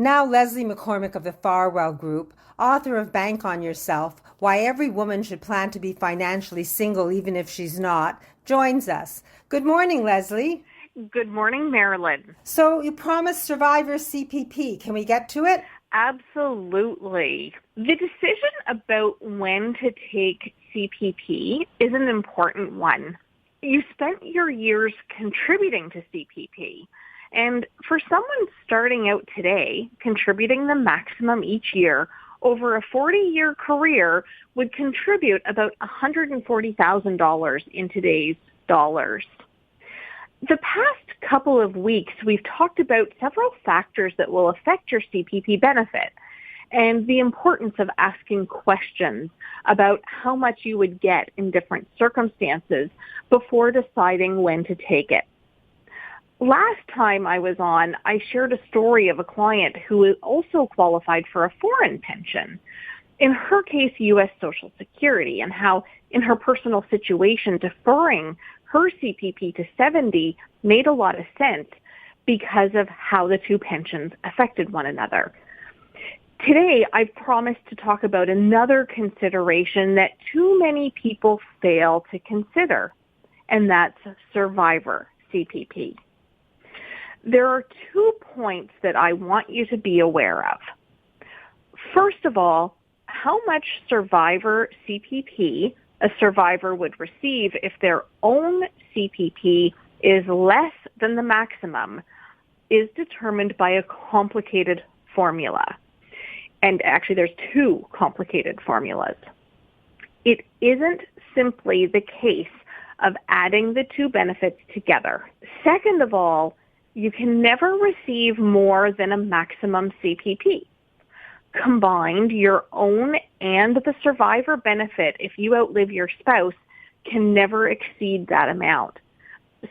Now, Leslie McCormick of the Farwell Group, author of Bank on Yourself, Why Every Woman Should Plan to Be Financially Single Even If She's Not, joins us. Good morning, Leslie. Good morning, Marilyn. So you promised Survivor CPP. Can we get to it? Absolutely. The decision about when to take CPP is an important one. You spent your years contributing to CPP. And for someone starting out today, contributing the maximum each year over a 40-year career would contribute about $140,000 in today's dollars. The past couple of weeks, we've talked about several factors that will affect your CPP benefit and the importance of asking questions about how much you would get in different circumstances before deciding when to take it. Last time I was on, I shared a story of a client who also qualified for a foreign pension. In her case, U.S. Social Security, and how in her personal situation, deferring her CPP to 70 made a lot of sense because of how the two pensions affected one another. Today, I've promised to talk about another consideration that too many people fail to consider, and that's survivor CPP. There are 2 points that I want you to be aware of. First of all, how much survivor CPP a survivor would receive if their own CPP is less than the maximum is determined by a complicated formula. And actually, there's 2 complicated formulas. It isn't simply the case of adding the 2 benefits together. Second of all, you can never receive more than a maximum CPP. Combined, your own and the survivor benefit, if you outlive your spouse, can never exceed that amount.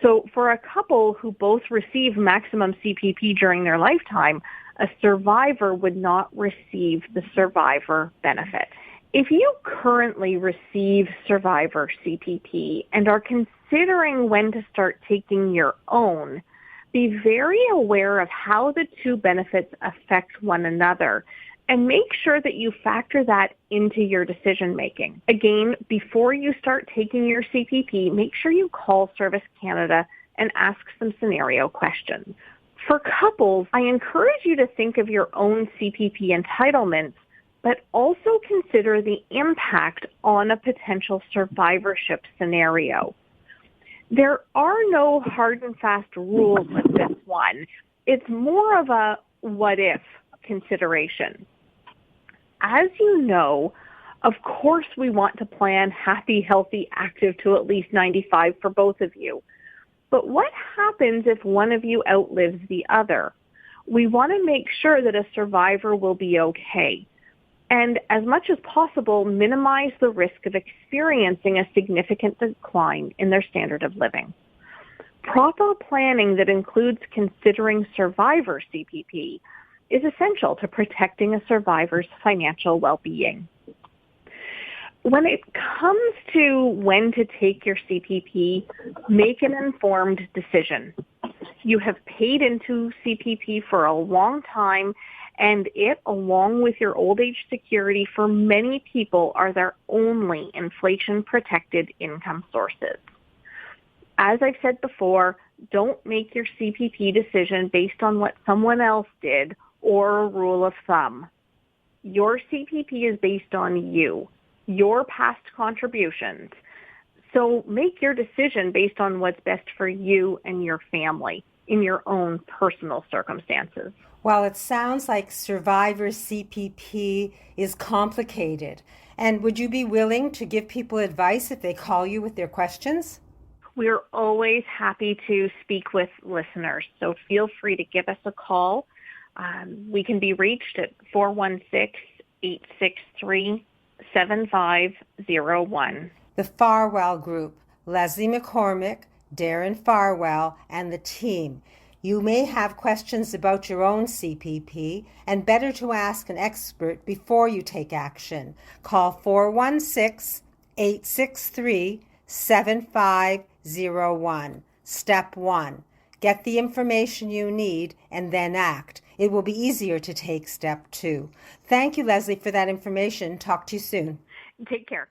So for a couple who both receive maximum CPP during their lifetime, a survivor would not receive the survivor benefit. If you currently receive survivor CPP and are considering when to start taking your own, be very aware of how the 2 benefits affect one another and make sure that you factor that into your decision making. Again, before you start taking your CPP, make sure you call Service Canada and ask some scenario questions. For couples, I encourage you to think of your own CPP entitlements, but also consider the impact on a potential survivorship scenario. There are no hard and fast rules with this one. It's more of a what-if consideration. As you know, of course we want to plan happy, healthy, active to at least 95 for both of you. But what happens if one of you outlives the other? We want to make sure that a survivor will be okay. And as much as possible, minimize the risk of experiencing a significant decline in their standard of living. Proper planning that includes considering survivor CPP is essential to protecting a survivor's financial well-being. When it comes to when to take your CPP, make an informed decision. You have paid into CPP for a long time, and it, along with your old age security, for many people are their only inflation-protected income sources. As I've said before, don't make your CPP decision based on what someone else did or a rule of thumb. Your CPP is based on you, your past contributions. So make your decision based on what's best for you and your family in your own personal circumstances. Well, it sounds like survivor CPP is complicated. And would you be willing to give people advice if they call you with their questions? We're always happy to speak with listeners, so feel free to give us a call. We can be reached at 416-863-7501. The Farwell Group, Leslie McCormick, Darren Farwell, and the team. You may have questions about your own CPP, and better to ask an expert before you take action. Call 416-863-7501. Step 1. Get the information you need and then act. It will be easier to take step 2. Thank you, Leslie, for that information. Talk to you soon. Take care.